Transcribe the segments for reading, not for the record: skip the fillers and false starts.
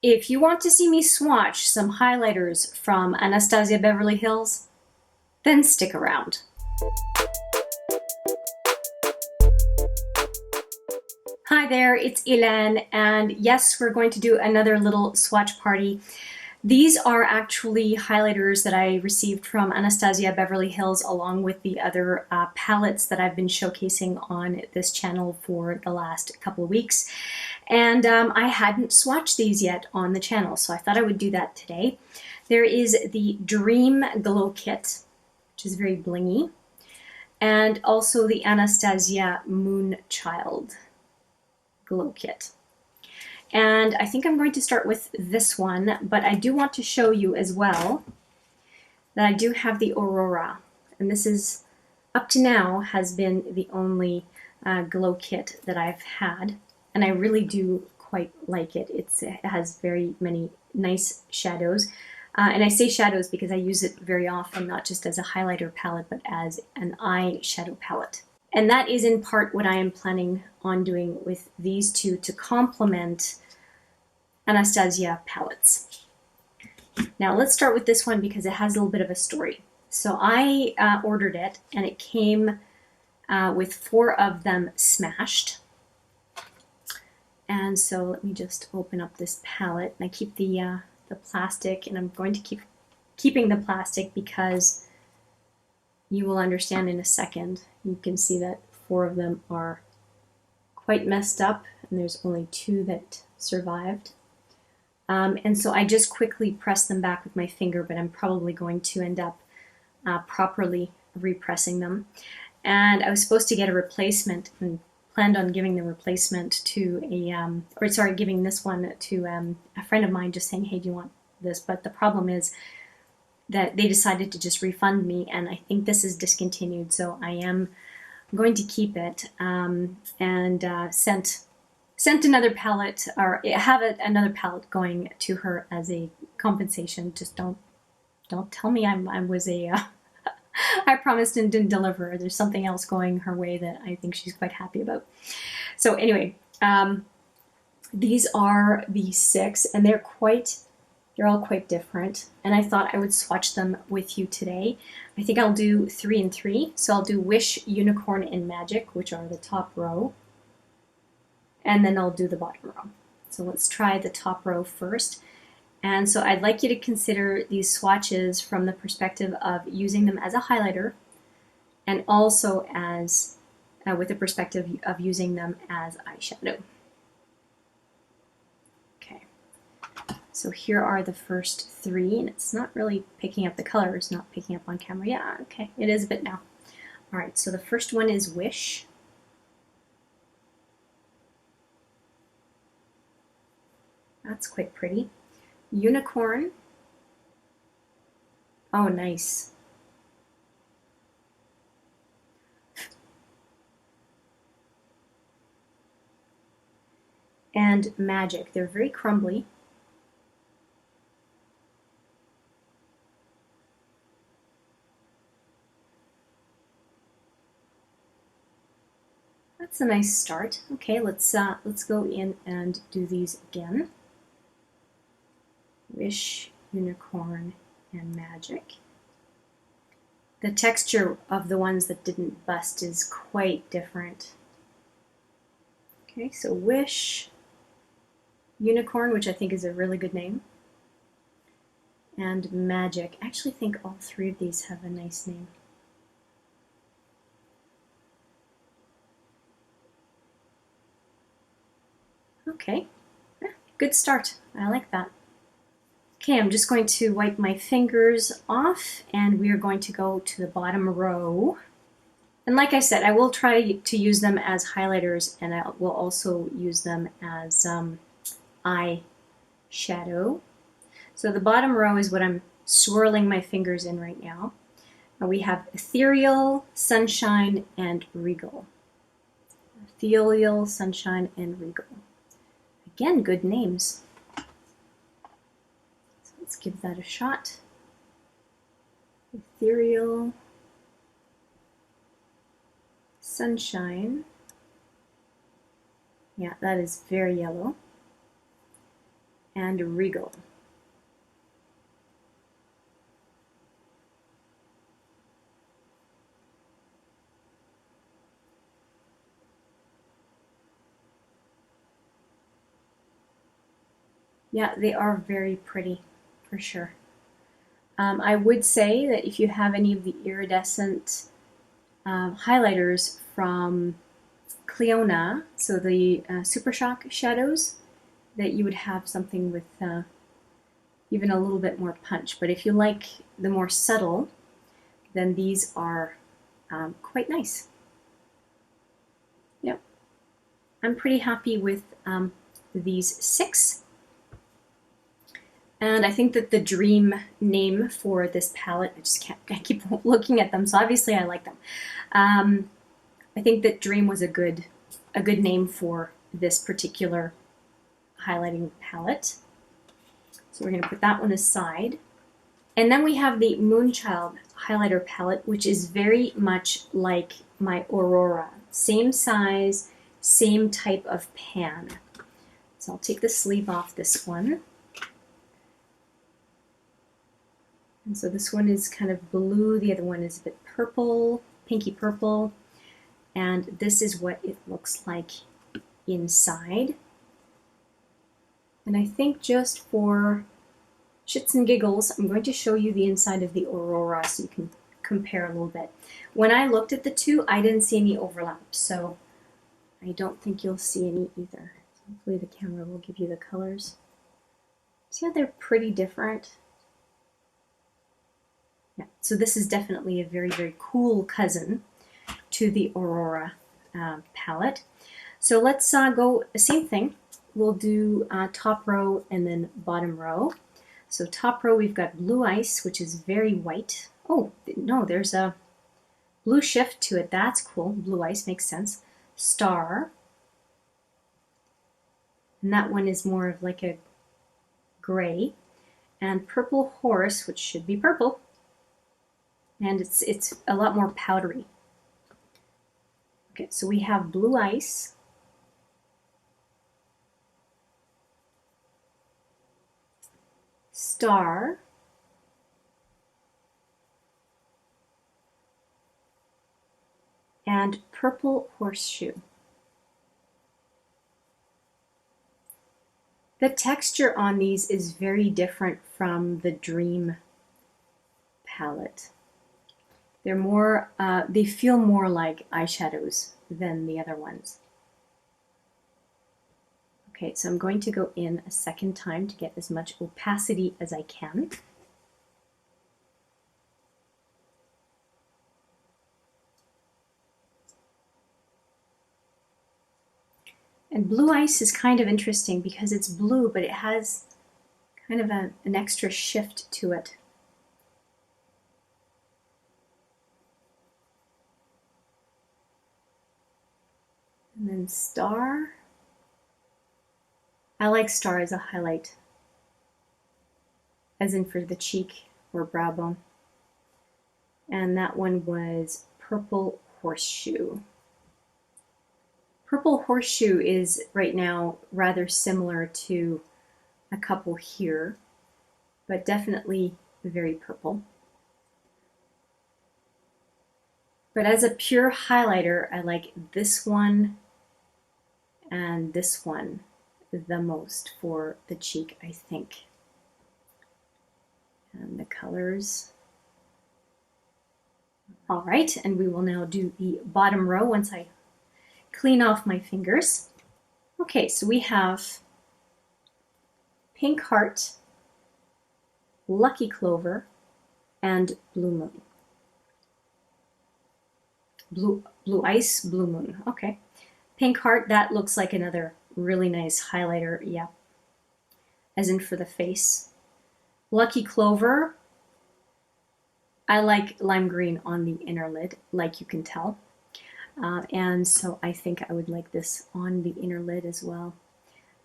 If you want to see me swatch some highlighters from Anastasia Beverly Hills, then stick around. Hi there, it's Hélène, and yes, we're going to do another little swatch party. These are actually highlighters that I received from Anastasia Beverly Hills along with the other palettes that I've been showcasing on this channel for the last couple of weeks. And I hadn't swatched these yet on the channel, so I thought I would do that today. There is the Dream Glow Kit, which is very blingy, and also the Anastasia Moonchild Glow Kit. And I think I'm going to start with this one, but I do want to show you as well that I do have the Aurora. And this is, up to now, has been the only glow kit that I've had. And I really do quite like it. It has very many nice shadows. And I say shadows because I use it very often, not just as a highlighter palette, but as an eye shadow palette. And that is in part what I am planning on doing with these two to complement Anastasia palettes. Now let's start with this one because it has a little bit of a story. So I ordered it and it came with 4 of them smashed. And so let me just open up this palette, and I keep the plastic, and I'm going to keep keeping the plastic because you will understand in a second. You can see that 4 of them are quite messed up, and there's only 2 that survived. And so I just quickly press them back with my finger, but I'm probably going to end up properly repressing them. And I was supposed to get a replacement and planned on giving the replacement to giving this one to a friend of mine, just saying, hey, do you want this? But the problem is that they decided to just refund me, and I think this is discontinued, so I am going to keep it and sent another palette, or have another palette going to her as a compensation. Just don't tell me I was a I promised and didn't deliver. There's something else going her way that I think she's quite happy about. So anyway, these are the 6, and they're all quite different. And I thought I would swatch them with you today. I think I'll do 3 and 3. So I'll do Wish, Unicorn, and Magic, which are the top row. And then I'll do the bottom row. So let's try the top row first. And so I'd like you to consider these swatches from the perspective of using them as a highlighter, and also as with the perspective of using them as eyeshadow. Okay, so here are the first 3, and it's not really picking up the colors, not picking up on camera. Yeah, okay, it is a bit now. All right, so the first one is Wish. That's quite pretty. Unicorn. Oh, nice. And Magic. They're very crumbly. That's a nice start. Okay, let's go in and do these again. Wish, Unicorn, and Magic. The texture of the ones that didn't bust is quite different. Okay, so Wish, Unicorn, which I think is a really good name, and Magic. I actually think all 3 of these have a nice name. Okay, yeah, good start. I like that. Okay, I'm just going to wipe my fingers off, and we are going to go to the bottom row. And like I said, I will try to use them as highlighters, and I will also use them as eye shadow. So the bottom row is what I'm swirling my fingers in right now. And we have Ethereal, Sunshine, and Regal. Ethereal, Sunshine, and Regal. Again, good names. Let's give that a shot. Ethereal, Sunshine. Yeah, that is very yellow. and Regal. Yeah, they are very pretty, for sure. I would say that if you have any of the iridescent highlighters from Cliona, so the Super Shock shadows, that you would have something with even a little bit more punch. But if you like the more subtle, then these are quite nice. Yep. I'm pretty happy with these 6. And I think that the dream name for this palette, I keep looking at them, so obviously I like them. I think that Dream was a good name for this particular highlighting palette. So we're going to put that one aside. And then we have the Moonchild highlighter palette, which is very much like my Aurora. Same size, same type of pan. So I'll take the sleeve off this one. And so this one is kind of blue, the other one is a bit purple, pinky purple, and this is what it looks like inside. And I think just for shits and giggles, I'm going to show you the inside of the Aurora so you can compare a little bit. When I looked at the two, I didn't see any overlap, so I don't think you'll see any either. So hopefully the camera will give you the colors. See how they're pretty different? Yeah, so this is definitely a very, very cool cousin to the Aurora palette. So let's go the same thing. We'll do top row and then bottom row. So top row we've got Blue Ice, which is very white. Oh, no, there's a blue shift to it. That's cool. Blue Ice makes sense. Star. And that one is more of like a gray. And Purple Horse, which should be purple. And it's a lot more powdery. Okay, so we have Blue Ice, Star, and Purple Horseshoe. The texture on these is very different from the Dream palette. They're more, they feel more like eyeshadows than the other ones. Okay, so I'm going to go in a second time to get as much opacity as I can. And Blue Ice is kind of interesting because it's blue, but it has kind of an extra shift to it. And then Star. I like Star as a highlight, as in for the cheek or brow bone. And that one was Purple Horseshoe. Purple Horseshoe is right now rather similar to a couple here, but definitely very purple. But as a pure highlighter, I like this one and this one the most for the cheek, I think. And the colors. All right, and we will now do the bottom row once I clean off my fingers. Okay, so we have Pink Heart, Lucky Clover, and Blue Moon. Blue Ice, Blue Moon. Okay. Pink Heart, that looks like another really nice highlighter, yeah. As in for the face. Lucky Clover, I like lime green on the inner lid, like you can tell. And so I think I would like this on the inner lid as well.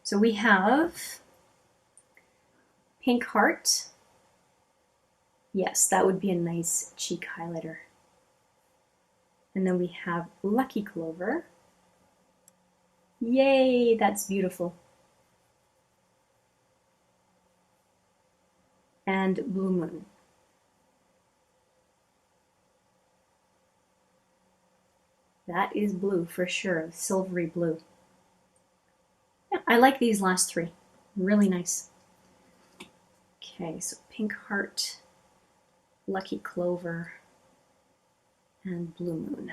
So we have Pink Heart. Yes, that would be a nice cheek highlighter. And then we have Lucky Clover. Yay, that's beautiful. and Blue Moon. That is blue for sure, silvery blue. Yeah, I like these last three, really nice. Okay, so Pink Heart, Lucky Clover, and Blue Moon.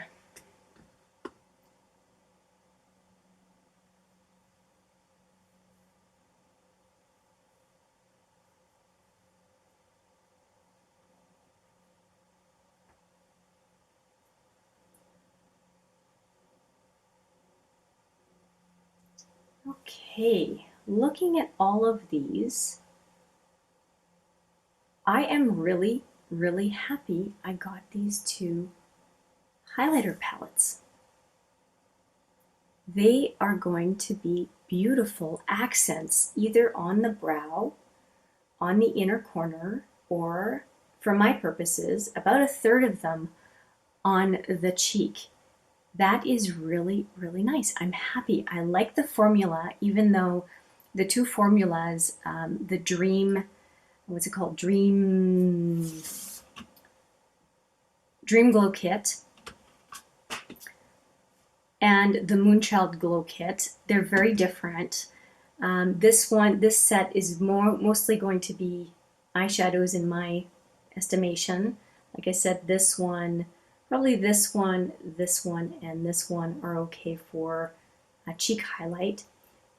Okay, looking at all of these, I am really, really happy I got these two highlighter palettes. They are going to be beautiful accents either on the brow, on the inner corner, or for my purposes, about a third of them on the cheek. That is really, really nice. I'm happy. I like the formula, even though the two formulas, the Dream, what's it called? Dream Glow Kit and the Moonchild Glow Kit, they're very different. This set is mostly going to be eyeshadows in my estimation. Like I said, this one, probably this one, and this one are okay for a cheek highlight.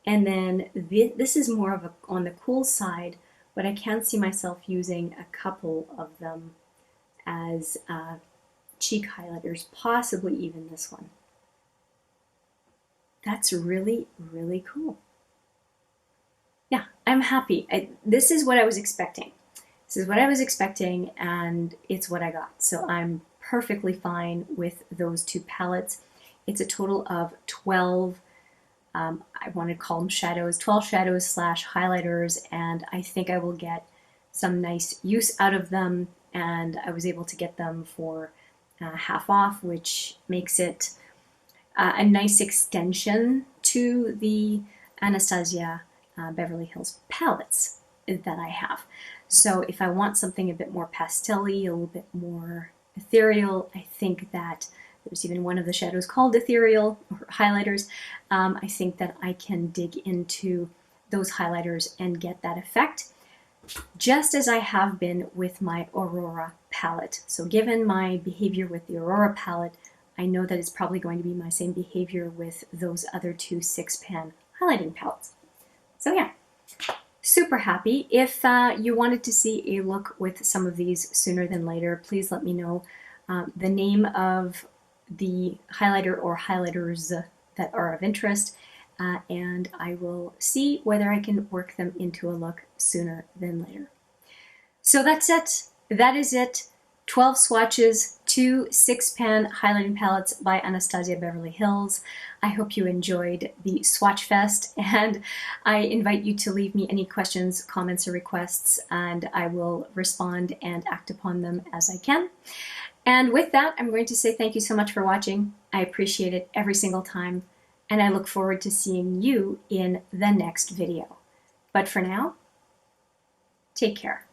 And then this is more of on the cool side, but I can see myself using a couple of them as cheek highlighters, possibly even this one. That's really, really cool. Yeah, I'm happy. This is what I was expecting. This is what I was expecting, and it's what I got. So I'm perfectly fine with those two palettes. It's a total of 12, I want to call them shadows, 12 shadows slash highlighters, and I think I will get some nice use out of them, and I was able to get them for half off, which makes it a nice extension to the Anastasia Beverly Hills palettes that I have. So if I want something a bit more pastel-y, a little bit more ethereal, I think that there's even one of the shadows called ethereal or highlighters. I think that I can dig into those highlighters and get that effect, just as I have been with my Aurora palette. So given my behavior with the Aurora palette, I know that it's probably going to be my same behavior with those other two 6-pan highlighting palettes. So yeah, super happy. If you wanted to see a look with some of these sooner than later, please let me know the name of the highlighter or highlighters that are of interest, and I will see whether I can work them into a look sooner than later. So that's it. That is it. 12 swatches, 2 6-pan highlighting palettes by Anastasia Beverly Hills. I hope you enjoyed the Swatch Fest, and I invite you to leave me any questions, comments, or requests, and I will respond and act upon them as I can. And with that, I'm going to say thank you so much for watching. I appreciate it every single time, and I look forward to seeing you in the next video. But for now, take care.